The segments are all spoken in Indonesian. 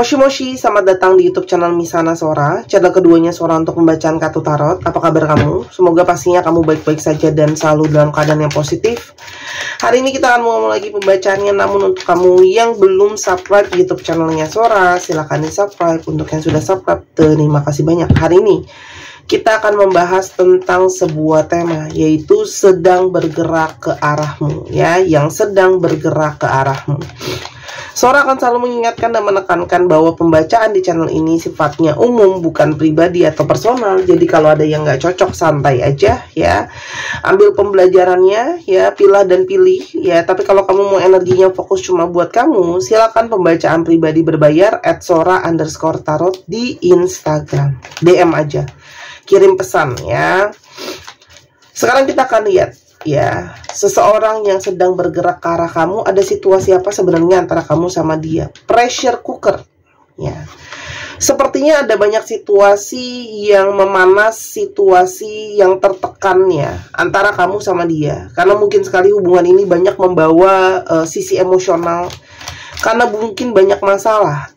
Moshi Moshi, selamat datang di YouTube channel Misana Sora, channel keduanya Sora untuk pembacaan kartu tarot. Apa kabar kamu? Semoga pastinya kamu baik-baik saja dan selalu dalam keadaan yang positif. Hari ini kita akan mulai lagi pembacaannya, namun untuk kamu yang belum subscribe YouTube channelnya Sora, silahkan di subscribe. Untuk yang sudah subscribe, terima kasih banyak. Hari ini kita akan membahas tentang sebuah tema, yaitu sedang bergerak ke arahmu, ya, yang sedang bergerak ke arahmu. Sora akan selalu mengingatkan dan menekankan bahwa pembacaan di channel ini sifatnya umum, bukan pribadi atau personal. Jadi kalau ada yang nggak cocok, santai aja ya. Ambil pembelajarannya ya, pilah dan pilih ya. Tapi kalau kamu mau energinya fokus cuma buat kamu, silakan pembacaan pribadi berbayar @sora_tarot di Instagram. DM aja, kirim pesan ya. Sekarang kita akan lihat ya, seseorang yang sedang bergerak ke arah kamu. Ada situasi apa sebenarnya antara kamu sama dia? Pressure cooker ya. Sepertinya ada banyak situasi yang memanas, situasi yang tertekan ya, antara kamu sama dia. Karena mungkin sekali hubungan ini banyak membawa sisi emosional, karena mungkin banyak masalah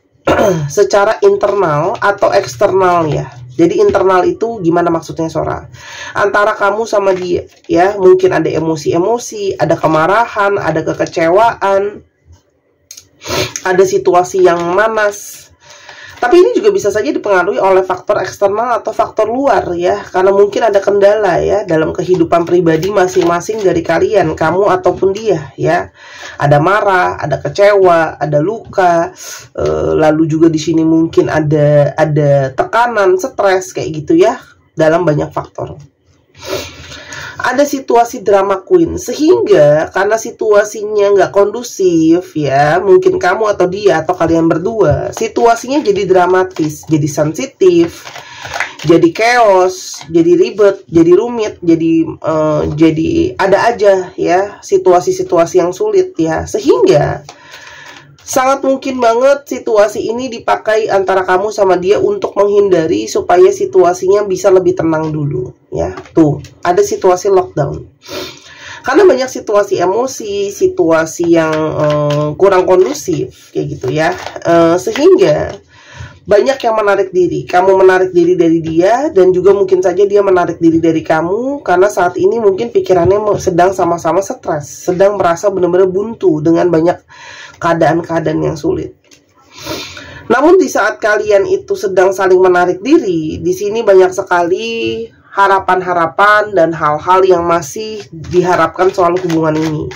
secara internal atau eksternal ya. Jadi internal itu gimana maksudnya Sora? Antara kamu sama dia ya, mungkin ada emosi-emosi, ada kemarahan, ada kekecewaan, ada situasi yang manas. Tapi ini juga bisa saja dipengaruhi oleh faktor eksternal atau faktor luar ya, karena mungkin ada kendala ya dalam kehidupan pribadi masing-masing dari kalian, kamu ataupun dia ya. Ada marah, ada kecewa, ada luka, lalu juga di sini mungkin ada tekanan, stres kayak gitu ya, dalam banyak faktor. Ada situasi drama queen, sehingga karena situasinya nggak kondusif ya, mungkin kamu atau dia atau kalian berdua, situasinya jadi dramatis, jadi sensitif, jadi chaos, jadi ribet, jadi rumit, jadi ada aja ya situasi-situasi yang sulit ya, sehingga sangat mungkin banget situasi ini dipakai antara kamu sama dia untuk menghindari supaya situasinya bisa lebih tenang dulu ya. Tuh, ada situasi lockdown. Karena banyak situasi emosi, situasi yang kurang kondusif kayak gitu ya. Sehingga banyak yang menarik diri. Kamu menarik diri dari dia, dan juga mungkin saja dia menarik diri dari kamu, karena saat ini mungkin pikirannya sedang sama-sama stres, sedang merasa benar-benar buntu dengan banyak keadaan-keadaan yang sulit. Namun di saat kalian itu sedang saling menarik diri, di sini banyak sekali harapan-harapan dan hal-hal yang masih diharapkan soal hubungan ini.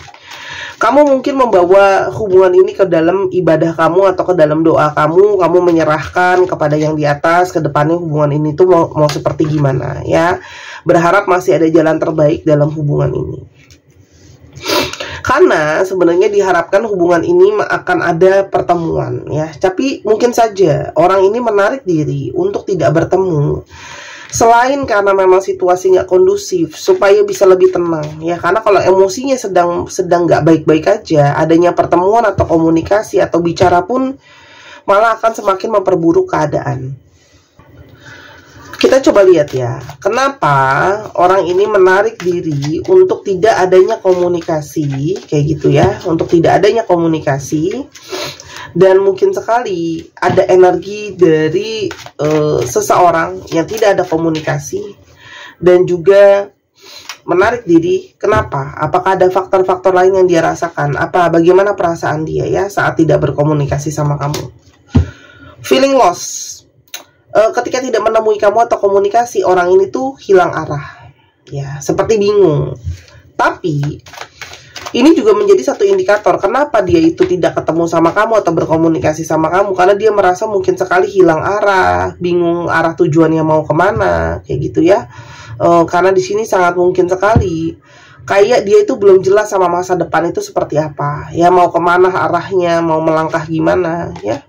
Kamu mungkin membawa hubungan ini ke dalam ibadah kamu atau ke dalam doa kamu. Kamu menyerahkan kepada yang di atas, ke depannya hubungan ini tuh mau seperti gimana ya. Berharap masih ada jalan terbaik dalam hubungan ini. Karena sebenarnya diharapkan hubungan ini akan ada pertemuan ya. Tapi mungkin saja orang ini menarik diri untuk tidak bertemu, selain karena memang situasi nggak kondusif, supaya bisa lebih tenang ya. Karena kalau emosinya sedang nggak baik-baik aja, adanya pertemuan atau komunikasi atau bicara pun malah akan semakin memperburuk keadaan. Kita coba lihat ya, kenapa orang ini menarik diri untuk tidak adanya komunikasi, kayak gitu ya, untuk tidak adanya komunikasi. Dan mungkin sekali ada energi dari seseorang yang tidak ada komunikasi, dan juga menarik diri. Kenapa? Apakah ada faktor-faktor lain yang dia rasakan? Bagaimana perasaan dia ya saat tidak berkomunikasi sama kamu? Feeling lost. Ketika tidak menemui kamu atau komunikasi, orang ini tuh hilang arah ya, seperti bingung. Tapi ini juga menjadi satu indikator kenapa dia itu tidak ketemu sama kamu atau berkomunikasi sama kamu, karena dia merasa mungkin sekali hilang arah, bingung arah tujuannya mau kemana kayak gitu ya. Karena di sini sangat mungkin sekali kayak dia itu belum jelas sama masa depan itu seperti apa ya, mau kemana arahnya, mau melangkah gimana ya.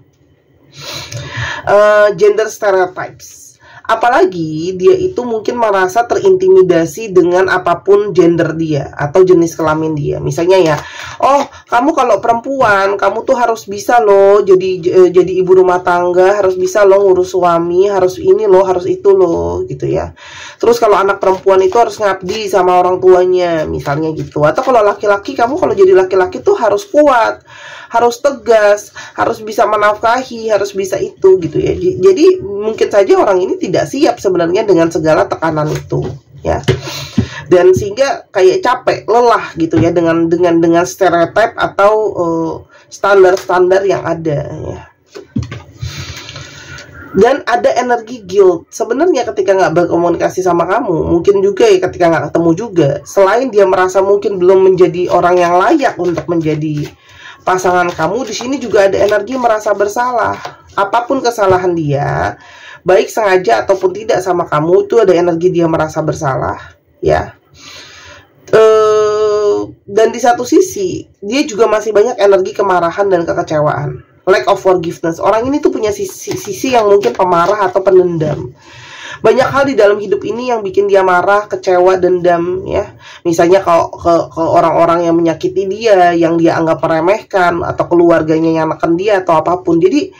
Gender stereotypes. Apalagi dia itu mungkin merasa terintimidasi dengan apapun gender dia atau jenis kelamin dia. Misalnya ya, oh kamu kalau perempuan, kamu tuh harus bisa loh jadi ibu rumah tangga, harus bisa loh ngurus suami, harus ini loh, harus itu loh, gitu ya. Terus kalau anak perempuan itu harus ngabdi sama orang tuanya, misalnya gitu. Atau kalau laki-laki, kamu kalau jadi laki-laki tuh harus kuat, harus tegas, harus bisa menafkahi, harus bisa itu, gitu ya. Jadi mungkin saja orang ini tidak siap sebenarnya dengan segala tekanan itu, ya. Dan sehingga kayak capek, lelah gitu ya dengan stereotip atau standar-standar yang ada, ya. Dan ada energi guilt sebenarnya ketika nggak berkomunikasi sama kamu, mungkin juga ya ketika nggak ketemu juga. Selain dia merasa mungkin belum menjadi orang yang layak untuk menjadi pasangan kamu, di sini juga ada energi merasa bersalah. Apapun kesalahan dia, baik sengaja ataupun tidak sama kamu, itu ada energi dia merasa bersalah, ya. Dan di satu sisi dia juga masih banyak energi kemarahan dan kekecewaan, lack of forgiveness. Orang ini tuh punya sisi yang mungkin pemarah atau pendendam. Banyak hal di dalam hidup ini yang bikin dia marah, kecewa, dendam, ya. Misalnya kalau ke orang-orang yang menyakiti dia, yang dia anggap meremehkan, atau keluarganya yang neken dia atau apapun. Jadi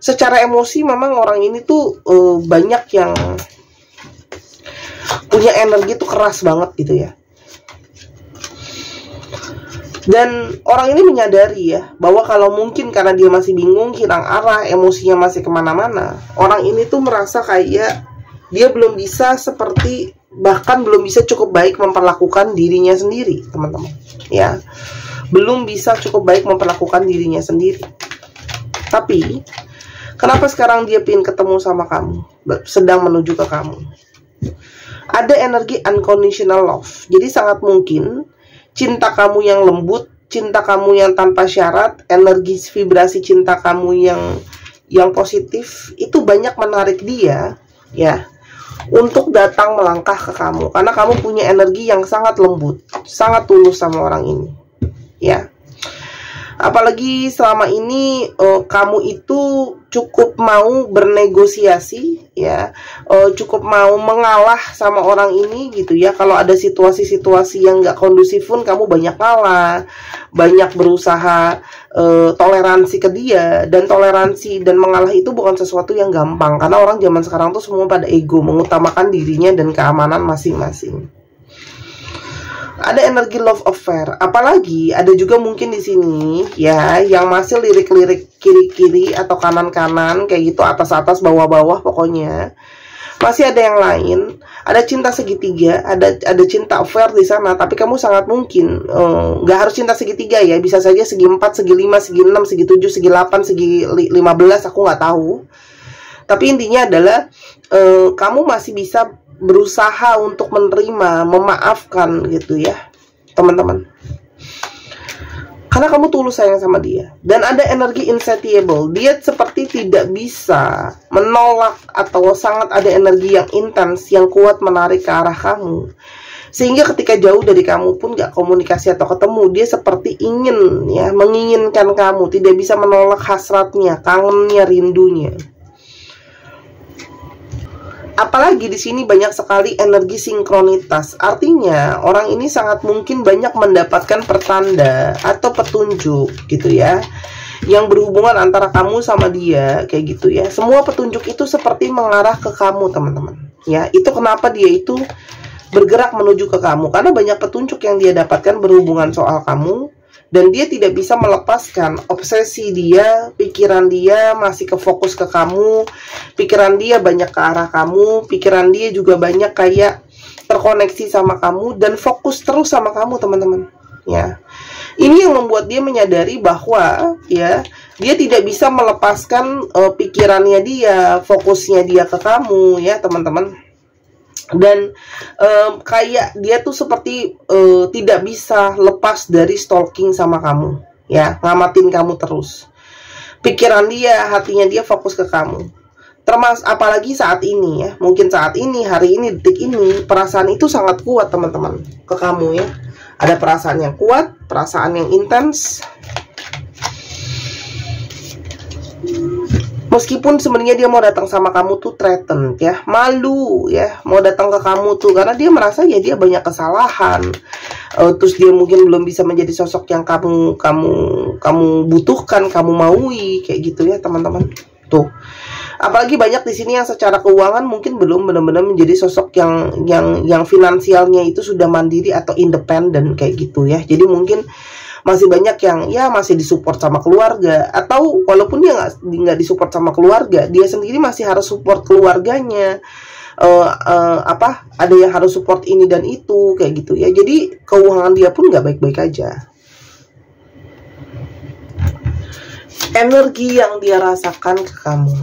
secara emosi memang orang ini tuh banyak yang punya energi tuh keras banget gitu ya. Dan orang ini menyadari ya, bahwa kalau mungkin karena dia masih bingung, hilang arah, emosinya masih kemana-mana, orang ini tuh merasa kayak dia belum bisa seperti, bahkan belum bisa cukup baik memperlakukan dirinya sendiri, teman-teman, ya. Belum bisa cukup baik memperlakukan dirinya sendiri. Tapi kenapa sekarang dia pengen ketemu sama kamu, sedang menuju ke kamu? Ada energi unconditional love. Jadi sangat mungkin cinta kamu yang lembut, cinta kamu yang tanpa syarat, energi vibrasi cinta kamu yang positif itu banyak menarik dia, ya, untuk datang melangkah ke kamu, karena kamu punya energi yang sangat lembut, sangat tulus sama orang ini, ya. Apalagi selama ini kamu itu cukup mau bernegosiasi, ya, cukup mau mengalah sama orang ini gitu ya. Kalau ada situasi-situasi yang nggak kondusif pun kamu banyak ngalah, banyak berusaha toleransi ke dia. Dan toleransi dan mengalah itu bukan sesuatu yang gampang, karena orang zaman sekarang tuh semua pada ego, mengutamakan dirinya dan keamanan masing-masing. Ada energi love affair. Apalagi ada juga mungkin di sini ya yang masih lirik-lirik kiri-kiri atau kanan-kanan kayak gitu, atas-atas, bawah-bawah, pokoknya masih ada yang lain. Ada cinta segitiga, ada cinta affair di sana. Tapi kamu sangat mungkin nggak harus cinta segitiga ya, bisa saja segi 4, segi 5, segi 6, segi 7, segi 8, segi 15, aku nggak tahu. Tapi intinya adalah kamu masih bisa berusaha untuk menerima, memaafkan gitu ya, teman-teman. Karena kamu tulus sayang sama dia. Dan ada energi insatiable. Dia seperti tidak bisa menolak atau sangat ada energi yang intens, yang kuat menarik ke arah kamu. Sehingga ketika jauh dari kamu pun gak komunikasi atau ketemu, dia seperti ingin ya, menginginkan kamu, tidak bisa menolak hasratnya, kangennya, rindunya. Apalagi di sini banyak sekali energi sinkronitas. Artinya orang ini sangat mungkin banyak mendapatkan pertanda atau petunjuk gitu ya, yang berhubungan antara kamu sama dia kayak gitu ya. Semua petunjuk itu seperti mengarah ke kamu, teman-teman. Ya, itu kenapa dia itu bergerak menuju ke kamu, karena banyak petunjuk yang dia dapatkan berhubungan soal kamu. Dan dia tidak bisa melepaskan obsesi dia, pikiran dia masih kefokus ke kamu, pikiran dia banyak ke arah kamu, pikiran dia juga banyak kayak terkoneksi sama kamu dan fokus terus sama kamu, teman-teman. Ya, ini yang membuat dia menyadari bahwa ya dia tidak bisa melepaskan pikirannya dia, fokusnya dia ke kamu, ya teman-teman. Dan kayak dia tuh seperti tidak bisa lepas dari stalking sama kamu, ya, ngamatin kamu terus. Pikiran dia, hatinya dia fokus ke kamu. Termasuk apalagi saat ini ya, mungkin saat ini, hari ini, detik ini, perasaan itu sangat kuat, teman-teman, ke kamu ya. Ada perasaan yang kuat, perasaan yang intens, Meskipun sebenarnya dia mau datang sama kamu tuh threatened ya, malu ya, mau datang ke kamu tuh karena dia merasa ya dia banyak kesalahan. Terus dia mungkin belum bisa menjadi sosok yang kamu butuhkan, kamu maui kayak gitu ya teman-teman. Tuh. Apalagi banyak di sini yang secara keuangan mungkin belum benar-benar menjadi sosok yang finansialnya itu sudah mandiri atau independen kayak gitu ya. Jadi mungkin masih banyak yang ya masih disupport sama keluarga, atau walaupun dia nggak disupport sama keluarga, dia sendiri masih harus support keluarganya. Ada yang harus support ini dan itu kayak gitu ya. Jadi keuangan dia pun nggak baik-baik aja. Energi yang dia rasakan ke kamu,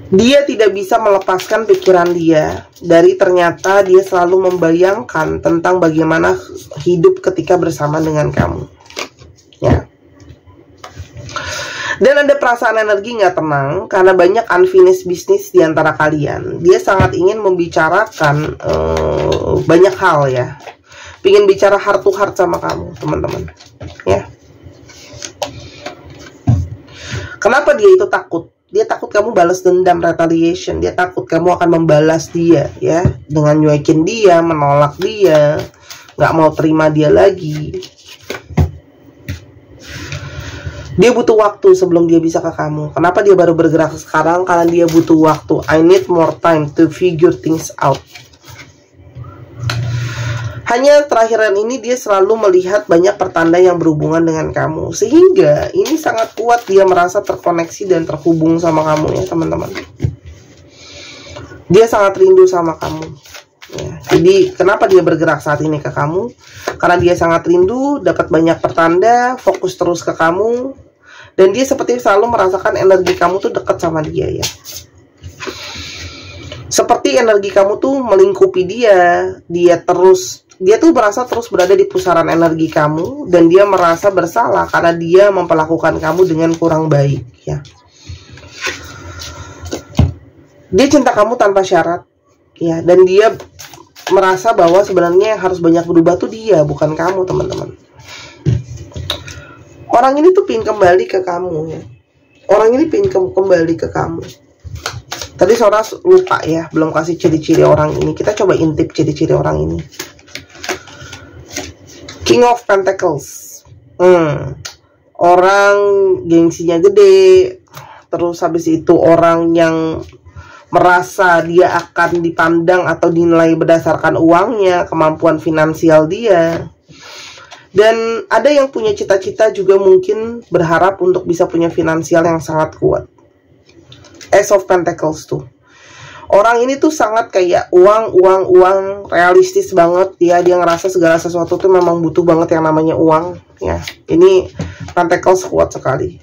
dia tidak bisa melepaskan pikiran dia dari ternyata dia selalu membayangkan tentang bagaimana hidup ketika bersama dengan kamu ya. Dan ada perasaan energi nggak tenang karena banyak unfinished business di antara kalian. Dia sangat ingin membicarakan banyak hal ya, ingin bicara heart to heart sama kamu teman-teman ya. Kenapa dia itu takut? Dia takut kamu balas dendam, retaliation. Dia takut kamu akan membalas dia ya, dengan nyuekin dia, menolak dia, nggak mau terima dia lagi. Dia butuh waktu sebelum dia bisa ke kamu. Kenapa dia baru bergerak sekarang? Karena dia butuh waktu. I need more time to figure things out. Hanya terakhiran ini dia selalu melihat banyak pertanda yang berhubungan dengan kamu. Sehingga ini sangat kuat dia merasa terkoneksi dan terhubung sama kamu ya teman-teman. Dia sangat rindu sama kamu ya. Jadi kenapa dia bergerak saat ini ke kamu? Karena dia sangat rindu, dapat banyak pertanda, fokus terus ke kamu. Dan dia seperti selalu merasakan energi kamu tuh dekat sama dia ya. Seperti energi kamu tuh melingkupi dia. Dia tuh merasa terus berada di pusaran energi kamu, dan dia merasa bersalah karena dia memperlakukan kamu dengan kurang baik ya. Dia cinta kamu tanpa syarat ya, dan dia merasa bahwa sebenarnya yang harus banyak berubah tuh dia, bukan kamu teman-teman. Orang ini tuh pingin kembali ke kamu ya. Orang ini pingin kembali ke kamu. Tadi Sora lupa ya, belum kasih ciri-ciri orang ini. Kita coba intip ciri-ciri orang ini. King of Pentacles. Orang gengsinya gede. Terus habis itu orang yang merasa dia akan dipandang atau dinilai berdasarkan uangnya, kemampuan finansial dia. Dan ada yang punya cita-cita juga mungkin berharap untuk bisa punya finansial yang sangat kuat. Ace of Pentacles tuh. Orang ini tuh sangat kayak uang, realistis banget ya. Dia ngerasa segala sesuatu tuh memang butuh banget yang namanya uang ya. Ini Pentacles kuat sekali.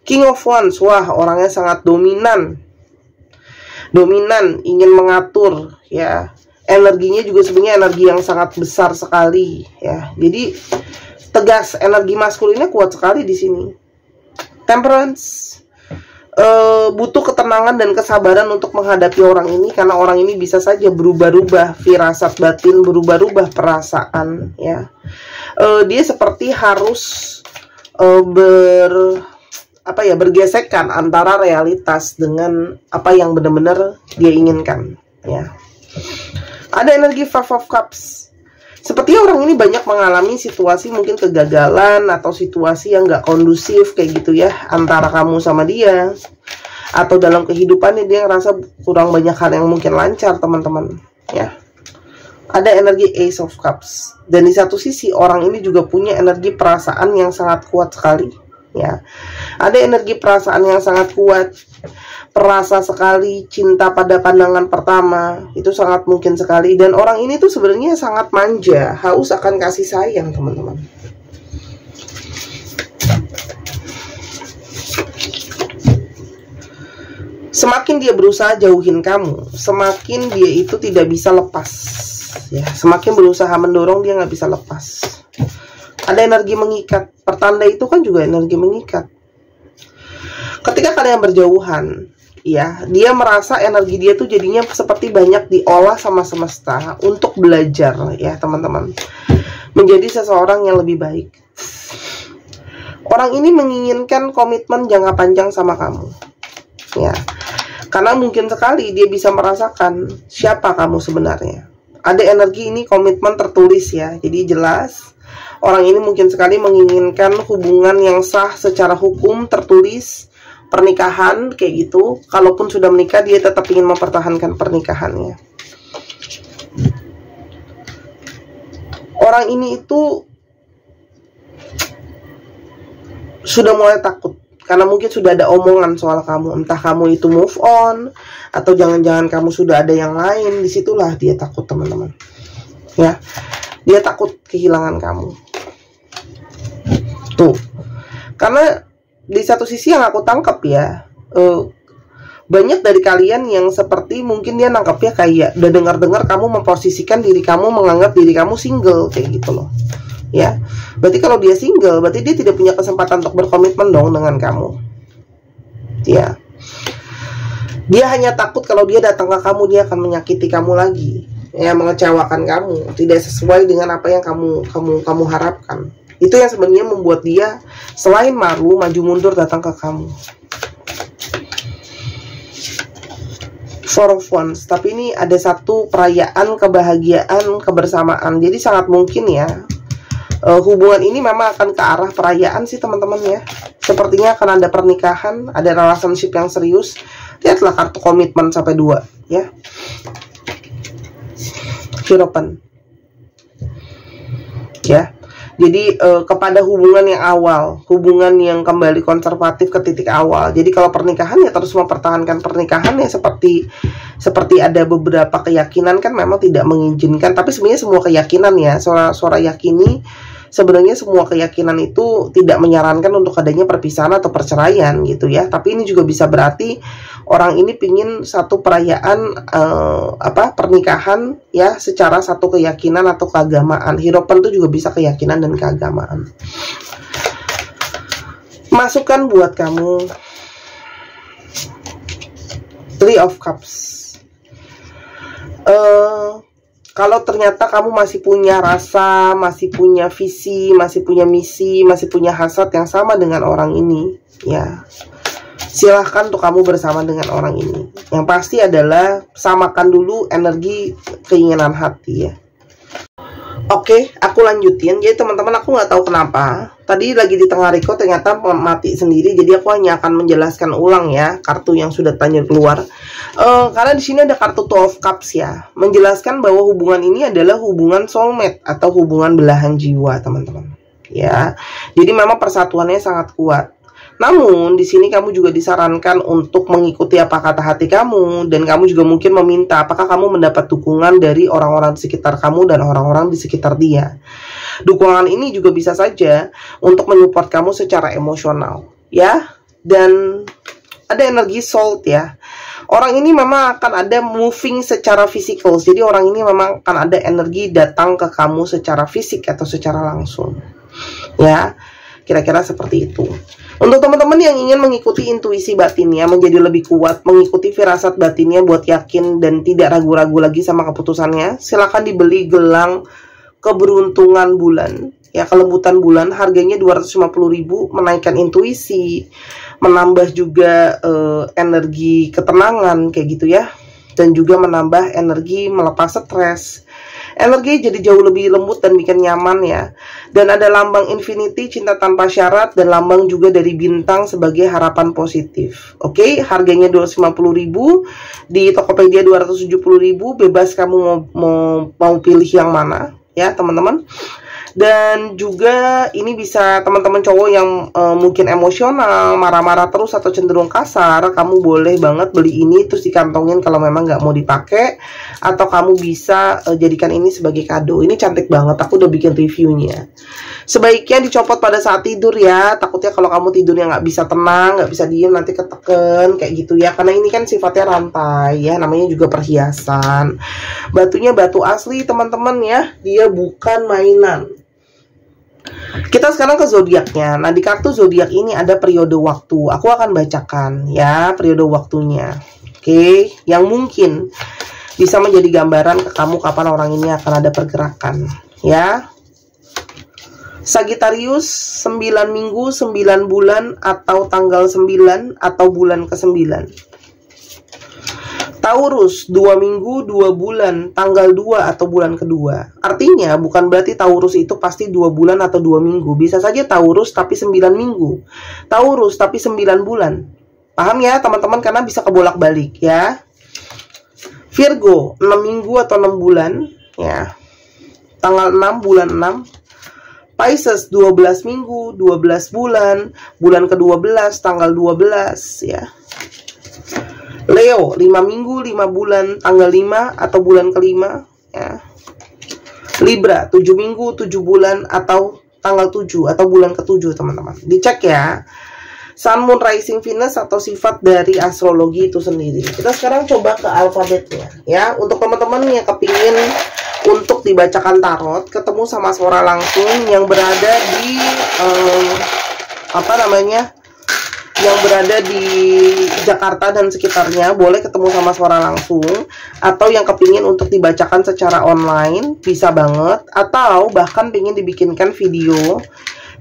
King of Wands, wah orangnya sangat dominan, ingin mengatur ya. Energinya juga sebenarnya energi yang sangat besar sekali ya. Jadi tegas, energi maskulinnya kuat sekali di sini. Temperance, butuh ketenangan dan kesabaran untuk menghadapi orang ini, karena orang ini bisa saja berubah-ubah firasat batin, berubah-ubah perasaan ya. Dia seperti harus bergesekan antara realitas dengan apa yang benar-benar dia inginkan ya. Ada energi Five of Cups. Sepertinya orang ini banyak mengalami situasi mungkin kegagalan atau situasi yang gak kondusif kayak gitu ya, antara kamu sama dia. Atau dalam kehidupannya dia ngerasa kurang banyak hal yang mungkin lancar teman-teman ya. Ada energi Ace of Cups. Dan di satu sisi orang ini juga punya energi perasaan yang sangat kuat sekali ya. Ada energi perasaan yang sangat kuat, perasa sekali cinta pada pandangan pertama, itu sangat mungkin sekali. Dan orang ini tuh sebenarnya sangat manja, haus akan kasih sayang teman-teman. Semakin dia berusaha jauhin kamu, semakin dia itu tidak bisa lepas ya. Semakin berusaha mendorong, dia nggak bisa lepas. Ada energi mengikat. Pertanda itu kan juga energi mengikat. Ketika kalian berjauhan ya, dia merasa energi dia tuh jadinya seperti banyak diolah sama semesta untuk belajar ya teman-teman, menjadi seseorang yang lebih baik. Orang ini menginginkan komitmen jangka panjang sama kamu, ya. Karena mungkin sekali dia bisa merasakan siapa kamu sebenarnya. Ada energi ini komitmen tertulis ya. Jadi jelas orang ini mungkin sekali menginginkan hubungan yang sah secara hukum tertulis, pernikahan kayak gitu. Kalaupun sudah menikah dia tetap ingin mempertahankan pernikahannya. Orang ini itu sudah mulai takut karena mungkin sudah ada omongan soal kamu, entah kamu itu move on atau jangan-jangan kamu sudah ada yang lain. Disitulah dia takut, teman-teman, ya. Dia takut kehilangan kamu tuh, karena di satu sisi yang aku tangkap ya, banyak dari kalian yang seperti mungkin dia nangkapnya kayak udah dengar-dengar kamu memposisikan diri kamu, menganggap diri kamu single kayak gitu loh, ya. Berarti kalau dia single, berarti dia tidak punya kesempatan untuk berkomitmen dong dengan kamu, ya. Dia hanya takut kalau dia datang ke kamu, dia akan menyakiti kamu lagi, ya, mengecewakan kamu, tidak sesuai dengan apa yang kamu harapkan. Itu yang sebenarnya membuat dia selain malu, maju mundur datang ke kamu. Four of Wands, tapi ini ada satu perayaan kebahagiaan, kebersamaan. Jadi sangat mungkin ya, hubungan ini memang akan ke arah perayaan sih, teman-teman ya. Sepertinya akan ada pernikahan, ada relationship yang serius. Lihatlah kartu komitmen sampai 2 ya. Hierophant, ya. Jadi kepada hubungan yang awal, hubungan yang kembali konservatif ke titik awal. Jadi kalau pernikahan ya terus mempertahankan pernikahan ya, seperti ada beberapa keyakinan kan memang tidak mengizinkan, tapi sebenarnya semua keyakinan ya, suara yakini sebenarnya semua keyakinan itu tidak menyarankan untuk adanya perpisahan atau perceraian gitu ya. Tapi ini juga bisa berarti orang ini pingin satu perayaan pernikahan ya, secara satu keyakinan atau keagamaan. Hierophant itu juga bisa keyakinan dan keagamaan. Masukan buat kamu, Three of Cups. Kalau ternyata kamu masih punya rasa, masih punya visi, masih punya misi, masih punya hasrat yang sama dengan orang ini, ya, silahkan untuk kamu bersama dengan orang ini. Yang pasti adalah samakan dulu energi keinginan hati ya. Oke, aku lanjutin. Jadi teman-teman, aku nggak tahu kenapa tadi lagi di tengah record ternyata mati sendiri. Jadi aku hanya akan menjelaskan ulang ya kartu yang sudah tanya keluar. Karena di sini ada kartu Two of Cups ya, menjelaskan bahwa hubungan ini adalah hubungan soulmate atau hubungan belahan jiwa, teman-teman. Ya, jadi memang persatuannya sangat kuat. Namun di sini kamu juga disarankan untuk mengikuti apa kata hati kamu, dan kamu juga mungkin meminta apakah kamu mendapat dukungan dari orang-orang di sekitar kamu dan orang-orang di sekitar dia. Dukungan ini juga bisa saja untuk menyupport kamu secara emosional, ya. Dan ada energi soul ya. Orang ini memang akan ada moving secara fisikal. Jadi orang ini memang akan ada energi datang ke kamu secara fisik atau secara langsung. Ya, kira-kira seperti itu. Untuk teman-teman yang ingin mengikuti intuisi batinnya menjadi lebih kuat, mengikuti firasat batinnya buat yakin dan tidak ragu-ragu lagi sama keputusannya, silakan dibeli gelang keberuntungan bulan. Ya, kelembutan bulan, harganya 250.000, menaikkan intuisi, menambah juga energi ketenangan kayak gitu ya, dan juga menambah energi melepas stres. Energi jadi jauh lebih lembut dan bikin nyaman ya. Dan ada lambang infinity, cinta tanpa syarat, dan lambang juga dari bintang sebagai harapan positif. Oke, harganya 250.000, di Tokopedia 270.000, bebas kamu mau pilih yang mana ya, teman-teman. Dan juga ini bisa teman-teman cowok yang mungkin emosional, marah-marah terus atau cenderung kasar, kamu boleh banget beli ini terus dikantongin kalau memang nggak mau dipakai, atau kamu bisa jadikan ini sebagai kado. Ini cantik banget, aku udah bikin reviewnya. Sebaiknya dicopot pada saat tidur ya, takutnya kalau kamu tidurnya nggak bisa tenang, nggak bisa diem, nanti keteken kayak gitu ya, karena ini kan sifatnya rantai ya, namanya juga perhiasan. Batunya batu asli teman-teman ya, dia bukan mainan. Kita sekarang ke zodiaknya. Nah, di kartu zodiak ini ada periode waktu. Aku akan bacakan ya periode waktunya. Oke, yang mungkin bisa menjadi gambaran ke kamu kapan orang ini akan ada pergerakan ya. Sagittarius 9 minggu 9 bulan atau tanggal 9 atau bulan ke-9. Taurus 2 minggu 2 bulan tanggal 2 atau bulan kedua. Artinya bukan berarti Taurus itu pasti 2 bulan atau 2 minggu. Bisa saja Taurus tapi 9 minggu, Taurus tapi 9 bulan. Paham ya teman-teman, karena bisa kebolak-balik ya. Virgo 6 minggu atau 6 bulan ya, tanggal 6 bulan 6. Pisces 12 minggu 12 bulan, bulan ke-12 tanggal 12 ya. Leo 5 minggu 5 bulan tanggal 5 atau bulan ke-5 ya. Libra 7 minggu 7 bulan atau tanggal 7 atau bulan ke-7 teman-teman. Dicek ya Sun, Moon, Rising, Venus atau sifat dari astrologi itu sendiri. Kita sekarang coba ke alfabetnya ya. Untuk teman-teman yang kepingin untuk dibacakan tarot, ketemu sama suara langsung yang berada di yang berada di Jakarta dan sekitarnya, boleh ketemu sama suara langsung. Atau yang kepingin untuk dibacakan secara online, bisa banget. Atau bahkan pingin dibikinkan video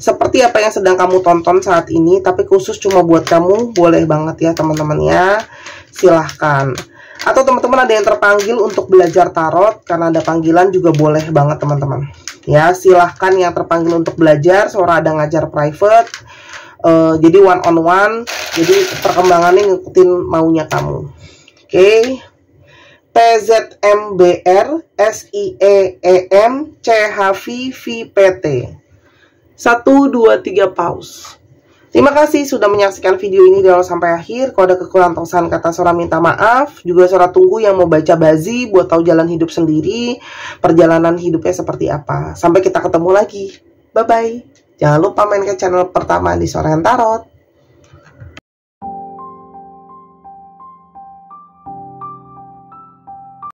seperti apa yang sedang kamu tonton saat ini, tapi khusus cuma buat kamu, boleh banget ya teman-teman ya. Silahkan. Atau teman-teman ada yang terpanggil untuk belajar tarot, karena ada panggilan juga boleh banget teman-teman ya. Silahkan yang terpanggil untuk belajar, Sora ada ngajar private, jadi one on one, jadi perkembangannya ngikutin maunya kamu. Oke. PZMBR SIEEM CHVVPT 1, 2, 3 pause. Terima kasih sudah menyaksikan video ini dari awal sampai akhir. Kalau ada kekurangan atau kesalahan kata, Sora minta maaf. Juga Sora tunggu yang mau baca bazi buat tahu jalan hidup sendiri, perjalanan hidupnya seperti apa. Sampai kita ketemu lagi. Bye-bye. Jangan lupa main ke channel pertama di Sora yang Tarot.